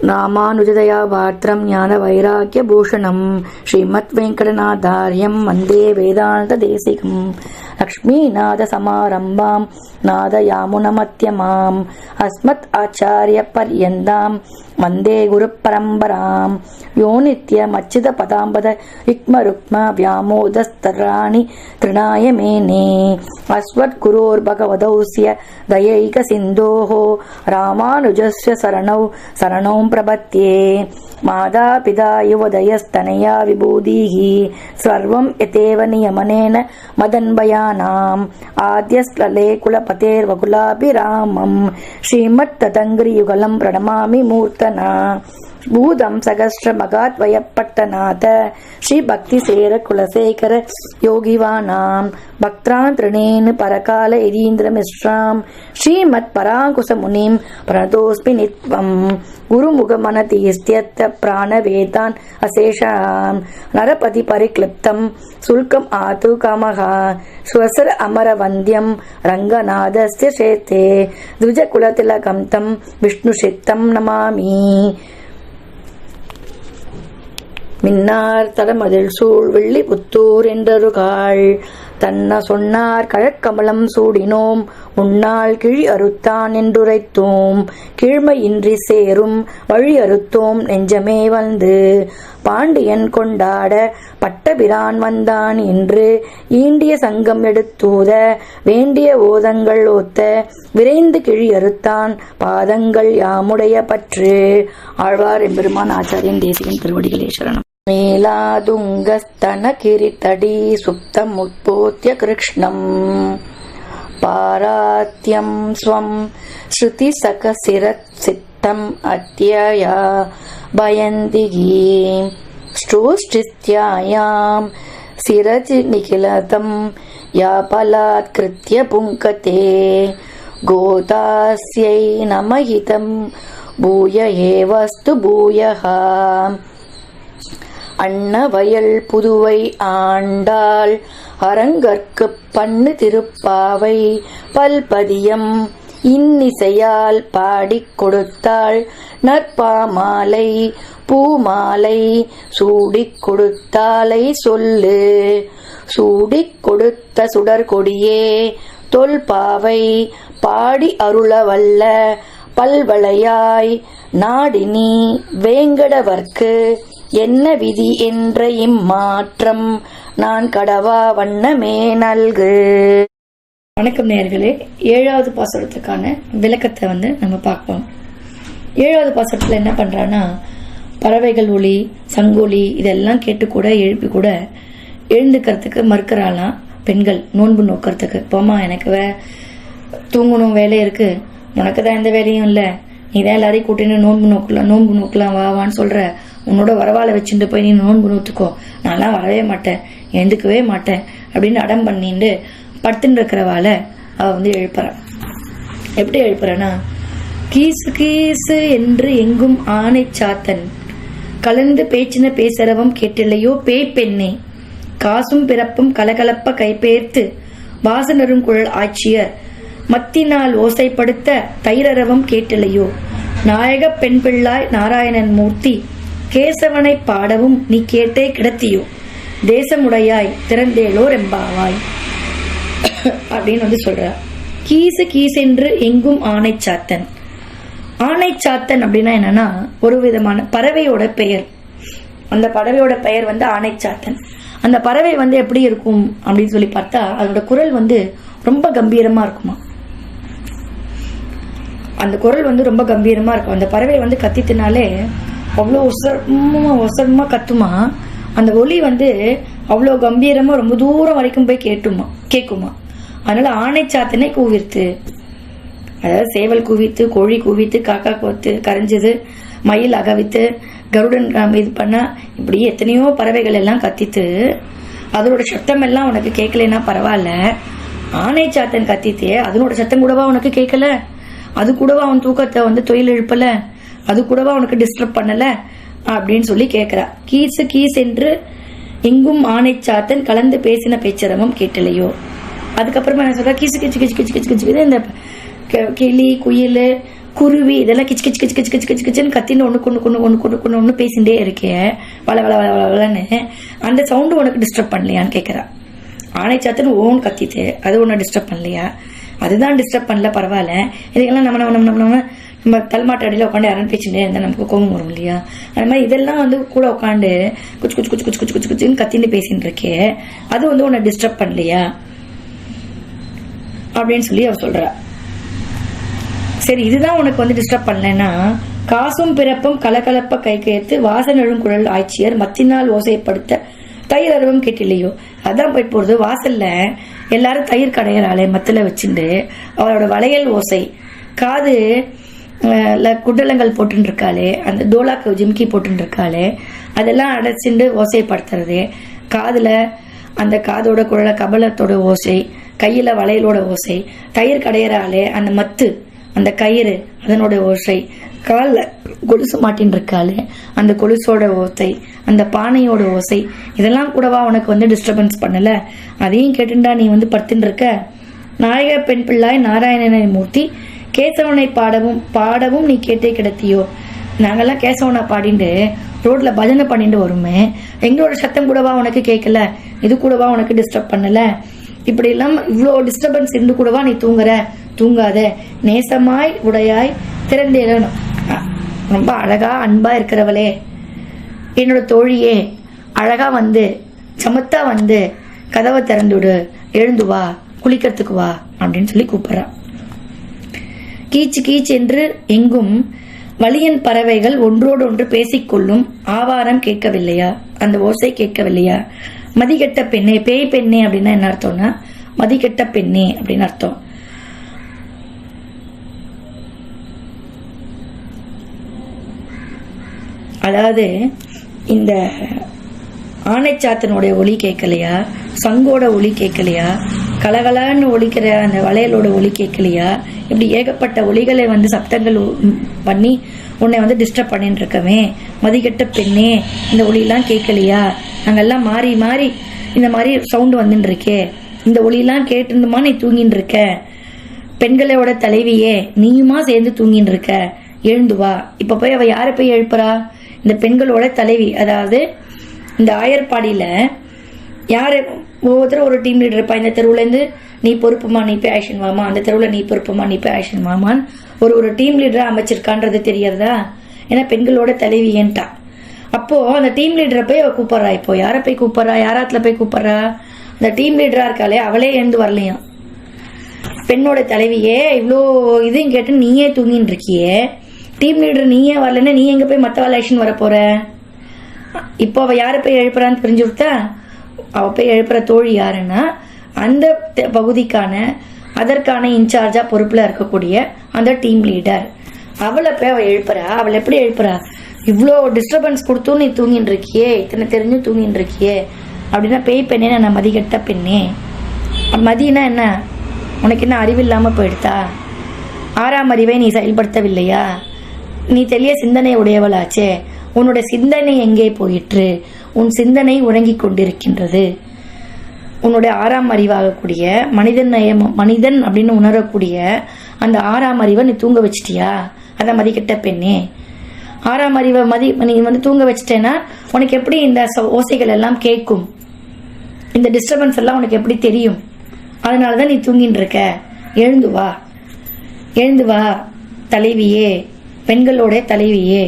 ராமானுஜதயா பாத்திரம் ஞான வைராக்கிய பூஷணம் ஸ்ரீமத் வெங்கடநாதாரியம் வந்தே வேதாந்த தேசிகம் லக்ஷ்மீநாத சமாரம்பாம் நாதயாமுனமத்யமாம் அஸ்மத் ஆச்சாரிய பர்யந்தாம் வந்தே குரு பரம்பராம் யோ நித்யமச்சித பதாம்பத ருக்ம ருக்ம வியாமோதஸ்தராணி திருநாய மேனே அஸ்வத் குரோர் பகவதௌஸ்ய தயைக சிந்தோஹோ ராமானுஜஸ்ய சரணௌ பிரபத்யே மாதா பிதா யுவதயஸ்தனயா விபூதிஹி சர்வம் யதேவ நியமனேன மதன்பயானாம் ஆத்யஸ்லலே குலபதேர்வகுலாபிராமம் ஸ்ரீமத் ததங்கிரி யுகலம் பிரணமாமி மூர்த்தனா பூதம் சகஸ்ர மகாத்வயப்பட்டநாத ஸ்ரீ பக்தி சேர குலசேகர யோகிவானாம் பக்திரான் திருணேனு பரகால எதீந்திர மிஸ்ராம் ஸ்ரீமத் பராங்குச முனிம் பிரணதோஸ்மி நித்வம் குருமுகமனதீஸ்த்யத்த பிராணவேதான் அசேஷாம் நரபதி பரிக்ளிப்தம் சுல்கம் ஆது காமஹா ஸ்வசர அமர வந்தியம் ரங்கநாதஸ்ய சேத்தே த்விஜகுலதிலகம் தம் விஷ்ணு சித்தம் நமாமி. மின்னார் தடமதில் சூழ் வெள்ளி புத்தூர் என்றருகாள் தன்ன சொன்னார் கழற்கமலம் சூடினோம் உன்னால் கிழி அறுத்தான் என்றுரைத்தோம் கீழ்மையின்றி சேரும் வழி அறுத்தோம் நெஞ்சமே வந்து பாண்டியன் கொண்டாட பட்டபிரான் வந்தான் என்று ஈண்டிய சங்கம் எடுத்தூத வேண்டிய ஓதங்கள் ஓத்த விரைந்து கிழி அறுத்தான் பாதங்கள் யாமுடைய பற்று. ஆழ்வார் எம்பெருமான் ஆச்சாரியன் தேசிகன் திருவடிகளே சரணம். மேலாதுங்கஸ்தன கிரிதடி சுப்தம் உட்போத்ய கிருஷ்ணம் பாராத்யம் ஸ்வம் ஸ்ருதி சகசிரத் சித்தம் அத்யயா பயந்திகி ஸ்ரோஷ்டித்யாயாம் சிரஜி நிகிலதம் யாபலாத் கிருத்ய புங்கதே கோதாஸ்யை நமஹிதம் பூய ஏவஸ்து பூயஹ. அன்னவயல் புதுவை ஆண்டாள் அரங்கற்கு பண்ணு திருப்பாவை பல்பதியம் இன்னிசையால் பாடிக் கொடுத்தாள் நற்பாமாலை பூமாலை சூடிக் கொடுத்தாலை சொல்லு சூடிக் கொடுத்த சுடர்கொடியே தொல்பாவை பாடி அருளவல்ல பல்வளையாய் நாடினி வேங்கடவர்க்கு என்ன விதி என்ற இம்மாற்றம் நான் கடவா வண்ணமே நல்கு. வணக்கம் நேயர்களே, 7வது பாசுரத்துக்கான விளக்கத்தை நம்ம பார்ப்போம். 7வது பாசுரத்துல என்ன பண்றான்னா, பறவைகள் ஒலி சங்கொலி இதெல்லாம் கேட்டு கூட எழுப்பி கூட எழுந்துக்கிறதுக்கு மறுக்கிறாளாம் பெண்கள் நோன்பு நோக்கிறதுக்கு. போமா, எனக்கு தூங்கணும், வேலை இருக்கு, உனக்கு தான் எந்த வேலையும் இல்லை, நீ தான் எல்லாரையும் கூட்டின்னு நோன்பு நோக்கலாம் வான்னு சொல்ற, உன்னோட வரவாலை வச்சுட்டு போய் நீ நோன்பு நோத்துக்கோ, நான்லாம் வரவே மாட்டேன், எழுந்துக்கவே மாட்டேன் அப்படின்னு அடம் பண்ணிட்டு படுத்துட்டு இருக்கிறவாளை அவ எழுப்புறான். எப்படி எழுப்புறானா, கீசு கீசு என்று எங்கும் ஆணை சாத்தன் கலந்து பேச்சின பேசறவம் கேட்டில்லையோ பேய் பெண்ணே, காசும் பிறப்பும் கலகலப்ப கைபெயர்த்து வாசனரும் குழல் ஆட்சியர் மத்தினால் ஓசைப்படுத்த தைரரவம் கேட்டில்லையோ, நாயக பெண் பிள்ளாய் நாராயணன் மூர்த்தி கேசவனை பாடவும் நீ கேட்டே கிடத்தியோ, தேசமுடையாய் திறந்தேலோ ரெம்பாவாய் அப்படின்னு சொல்ற. கீசு கீசென்று எங்கும் ஆணை சாத்தன். ஆணை சாத்தன் அப்படின்னா என்னன்னா, ஒரு விதமான பறவையோட பெயர். அந்த பறவையோட பெயர் ஆணை சாத்தன். அந்த பறவை எப்படி இருக்கும் அப்படின்னு சொல்லி பார்த்தா, அதோட குரல் ரொம்ப கம்பீரமா இருக்குமா. அந்த குரல் ரொம்ப கம்பீரமா இருக்கும். அந்த பறவை கத்தினாலே அவ்வளோ ஒசரமா கத்துமா. அந்த ஒலி அவ்வளோ கம்பீரமா ரொம்ப தூரம் வரைக்கும் போய் கேட்குமா. அதனால ஆணை சாத்தனை கூவிர்த்து, அதாவது சேவல் கூவித்து, கோழி கூவித்து, காக்கா கோத்து கரைஞ்சது, மயில் அகவித்து, கருடன் இது பண்ணா, இப்படி எத்தனையோ பறவைகள் எல்லாம் கத்தித்து அதனோட சத்தம் எல்லாம் உனக்கு கேட்கலன்னா பரவாயில்ல, ஆணை சாத்தன் கத்தித்தே அதனோட சத்தம் கூடவா உனக்கு கேட்கல, அது கூடவா அவன் தூக்கத்தை தொழில் எழுப்பல, அது கூடவா உனக்கு டிஸ்டர்ப் பண்ணல அப்படின்னு சொல்லி கேட்கிறா. கீசு கீஸ் என்று எங்கும் ஆணை சாத்தன் கலந்து பேசின பேச்சரவம் கேட்டலையோ. அதுக்கப்புறமா என்ன சொல்ற, கீசு கிச்சு கிச்சு கிச்சு கிச்சு கிச்சு இந்த கிளி குயில் குருவி இதெல்லாம் கிச்சு கிச்சு கிச்சு கிச்சு கிச்சு கிச்சு கிச்சுன்னு கத்தின்னு ஒன்று பேசிகிட்டே இருக்கேன் வள வள வள வளன்னு அந்த சவுண்டு உனக்கு டிஸ்டர்ப் பண்ணலையான்னு கேட்குறா. ஆனைச்சாத்துன்னு ஓன் கத்திட்டு அது ஒன்று டிஸ்டர்ப் பண்ணலையா? அதுதான் டிஸ்டர்ப் பண்ணல, பரவாயில்ல. இதுக்கெல்லாம் நம்ம தலைமாட்டு அடியில் உட்காந்து யாரும் பேச்சுட்டே இருந்தால் நமக்கு கோபம் வரும் இல்லையா? அது மாதிரி இதெல்லாம் வந்து கூட உட்காந்து குச்சு குச்சு குச்சு குச்சு குச்சு குச்சு குச்சுன்னு கத்தின்னு பேசின்னு இருக்கே, அது வந்து உன்னை டிஸ்டர்ப் பண்ணலையா அப்படின்னு சொல்லி அவ சொல்றா. சரி, இதுதான் உனக்கு வந்து டிஸ்டர்ப் பண்ணலன்னா காசும் பிறப்பும் கலகலப்ப கை கையத்து வாசனழும் குழல் ஆட்சியர் மத்தினால் ஓசைப்படுத்த தயிர் அருவம் கேட்டில்லையோ. அதான் போயிட்டு போறது. வாசல்ல எல்லாரும் தயிர் கடையிறாளே மத்தில வச்சுட்டு அவளோட வளையல் ஓசை, காது குண்டலங்கள் போட்டுன்னு இருக்காளே, அந்த டோலாக்கு ஜிம்கி போட்டுன்னு இருக்காளே, அதெல்லாம் அடைச்சிட்டு ஓசைப்படுத்துறது, காதுல அந்த காதோட குழல கபலத்தோட ஓசை, கையில வளையலோட ஓசை, தயிர் கடையிறாளே அந்த மத்து அந்த கயிறு அதனோட ஓசை, காலில் கொலுசு மாட்டின்னு இருக்காளே அந்த கொலுசோட ஓசை, அந்த பானையோட ஓசை, இதெல்லாம் கூடவா உனக்கு வந்து டிஸ்டர்பன்ஸ் பண்ணல? அதையும் கேட்டுண்டா நீ வந்து படுத்துட்டு இருக்க? நாயக பெண் பிள்ளாய் நாராயணனை மூர்த்தி கேசவனை பாடவும் நீ கேட்டே கிடத்தியோ. நாங்கெல்லாம் கேசவனை பாடிட்டு ரோட்ல பஜனை பண்ணிட்டு வருமே, எங்களோட சத்தம் கூடவா உனக்கு கேட்கல? இது கூடவா உனக்கு டிஸ்டர்ப் பண்ணல? இப்படி எல்லாம் இவ்வளோ டிஸ்டர்பன்ஸ் இருந்து கூடவா நீ தூங்குற? தூங்காத, நேசமாய் உடையாய் திறந்தேறணும். ரொம்ப அழகா அன்பா இருக்கிறவளே, என்னோட தோழியே, அழகா வந்து சமத்தா வந்து கதவை திறந்துடு, எழுந்து வா, குளிக்கிறதுக்கு வா அப்படின்னு சொல்லி கூப்பிடுறா. கீச்சு கீச்சு என்று எங்கும் வலியன் பறவைகள் ஒன்றோடு ஒன்று பேசிக்கொள்ளும் ஆவாரம் கேட்கவில்லையா? அந்த ஓசை கேட்கவில்லையா? மதிக்கெட்ட பெண்ணே, பேய் பெண்ணே அப்படின்னா என்ன அர்த்தம்னா மதிக்கெட்ட பெண்ணே அப்படின்னு அர்த்தம். அதாவது இந்த ஆனைச்சாத்தனுடைய ஒலி கேட்கலையா? சங்கோட ஒலி கேட்கலையா? கலகலான்னு ஒலிக்கிற அந்த வளையலோட ஒலி கேட்கலையா? இப்படி ஏகப்பட்ட ஒலிகளை வந்து சப்தங்கள் பண்ணி உன்னை வந்து டிஸ்டர்ப் பண்ணிட்டு இருக்கவே, மதிக்கெட்ட பெண்ணே இந்த ஒலியெல்லாம் கேட்கலையா? நாங்கெல்லாம் மாறி மாறி இந்த மாதிரி சவுண்டு வந்துட்டு இருக்கே, இந்த ஒலியெல்லாம் கேட்டுருந்துமா நீ தூங்கின்னு இருக்க? பெண்களோட தலைவியே, நீயுமா சேர்ந்து தூங்கின்னு இருக்க? எழுந்து வா. இப்ப போய் அவ யாரை போய் எழுப்புறா? இந்த பெண்களோட தலைவி. அதாவது இந்த ஆயர்பாடியில யாரு ஒவ்வொருத்தரும் ஒரு டீம் லீடர் இருப்பா. இந்த தெருவுல இருந்து நீ பொறுப்புமா, நீ போய் ஆக்ஷன் வாமா, அந்த தெருவுல நீ பொறுப்புமா, நீ போய் ஆக்ஷன் வாமான்னு ஒரு டீம் லீடரா அமைச்சிருக்கான்றது தெரியறதா? ஏன்னா பெண்களோட தலைவி ஏன்ட்டா. அப்போ அந்த டீம் லீடரை போய் அவ கூப்பிடுறா. இப்போ யாரை போய் கூப்பிடுறா? யாராத்துல போய் கூப்பிடுறா? அந்த டீம் லீடரா இருக்காளே அவளே எழுந்து வரலையாம். பெண்ணோட தலைவியே, இவ்வளோ இதையும் கேட்டு நீயே தூங்கின்னு இருக்கியே, டீம் லீடர் நீயே வரலன்னா நீ எங்க போய் மத்தவாள் ஆக்ஷன் வர போற? இப்போ அவ யாரை போய் எழுப்புறான்னு தெரிஞ்சு விட்டா, அவ போய் எழுப்புற தோழி யாருன்னா அந்த பகுதிக்கான அதற்கான இன்சார்ஜா பொறுப்புல இருக்கக்கூடிய அந்த டீம் லீடர். அவளை போய் அவ எழுப்புறா. அவளை எப்படி எழுப்புறா? இவ்வளோ டிஸ்டர்பன்ஸ் கொடுத்தும் நீ தூங்கின்னு இருக்கியே, இத்தனை தெரிஞ்சு தூங்கின்னு இருக்கியே அப்படின்னா பேய் பெண்ணே, நான் மதிக்கெட்ட பெண்ணே. மதினா என்ன? உனக்கு என்ன அறிவில்லாம போயிடுதா? 6ஆம் அறிவை நீ செயல்படுத்தவில்லையா? நீ தெளிய சிந்தனை உடையவளாச்சே, உன்னுடைய சிந்தனை எங்கே போயிற்று? உன் சிந்தனை உறங்கிக் கொண்டிருக்கின்றது. உன்னுடைய 6ஆம் அறிவாகக்கூடிய மனிதன் அப்படின்னு உணரக்கூடிய அந்த 6ஆம் அறிவை நீ தூங்க வச்சிட்டியா? அதான் மதிக்கெட்ட பெண்ணே. 6ஆம் அறிவை நீ வந்து தூங்க வச்சிட்டேன்னா உனக்கு எப்படி இந்த ஓசைகள் எல்லாம் கேட்கும்? இந்த டிஸ்டர்பன்ஸ் எல்லாம் உனக்கு எப்படி தெரியும்? அதனாலதான் நீ தூங்கின்னு இருக்க. எழுந்து வா, எழுந்து வா தலைவியே, பெண்களோட தலைவியே.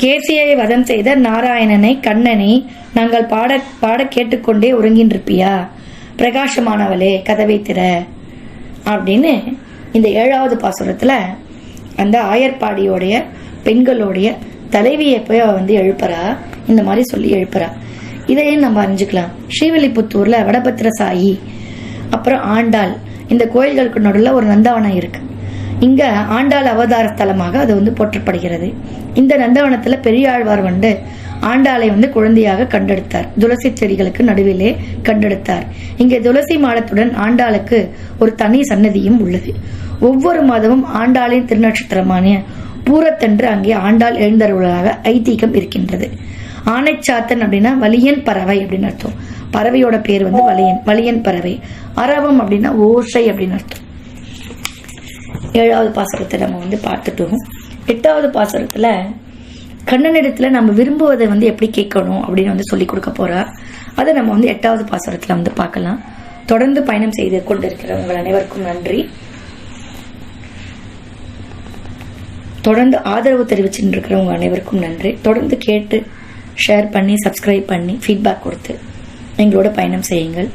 கேசியை வதம் செய்த நாராயணனை கண்ணனை நாங்கள் பாட பாட கேட்டுக்கொண்டே உறங்கின்றிருப்பியா? பிரகாசமானவளே, கதவை திற அப்படின்னு இந்த 7வது பாசுரத்துல அந்த ஆயர்பாடியோடைய பெண்களுடைய தலைவியை போய் அவ வந்து எழுப்புறா. இந்த மாதிரி சொல்லி எழுப்புறா. இதையும் நம்ம அறிஞ்சுக்கலாம். ஸ்ரீவில்லிபுத்தூர்ல வடபத்திர சாயி, அப்புறம் ஆண்டாள், இந்த கோயில்களுக்கு நடுவில் ஒரு நந்தவனம் இருக்கு. இங்க ஆண்டாள் அவதார ஸ்தலமாக அது வந்து போற்றப்படுகிறது. இந்த நந்தவனத்துல பெரியாழ்வார் வந்து ஆண்டாளை வந்து குழந்தையாக கண்டெடுத்தார். துளசி செடிகளுக்கு நடுவிலே கண்டெடுத்தார். இங்கே துளசி மாடத்துடன் ஆண்டாளுக்கு ஒரு தனி சன்னதியும் உள்ளது. ஒவ்வொரு மாதமும் ஆண்டாளின் திருநட்சத்திரமான பூரத்தன்று அங்கே ஆண்டாள் எழுந்தருளாக ஐதீகம் இருக்கின்றது. ஆனைச்சாத்தன் அப்படின்னா வலியன் பறவை அப்படின்னு அர்த்தம். பறவையோட பேர் வந்து வலியன் பறவை. அரவம் அப்படின்னா ஓசை அப்படின்னு அர்த்தம். 7வது பாசுரத்தை நம்ம வந்து பார்த்துட்டோம். 8வது பாசுரத்தில் கண்ணனிடத்தில் நம்ம விரும்புவதை வந்து எப்படி கேட்கணும் அப்படின்னு வந்து சொல்லி கொடுக்க போறார். அதை நம்ம வந்து 8வது பாசுரத்தில் வந்து பார்க்கலாம். தொடர்ந்து பயணம் செய்து கொண்டிருக்கிற உங்கள் அனைவருக்கும் நன்றி. தொடர்ந்து ஆதரவு தெரிவிச்சுட்டு இருக்கிறவங்க அனைவருக்கும் நன்றி. தொடர்ந்து கேட்டு ஷேர் பண்ணி சப்ஸ்கிரைப் பண்ணி ஃபீட்பேக் கொடுத்து எங்களோட பயணம் செய்யுங்கள்.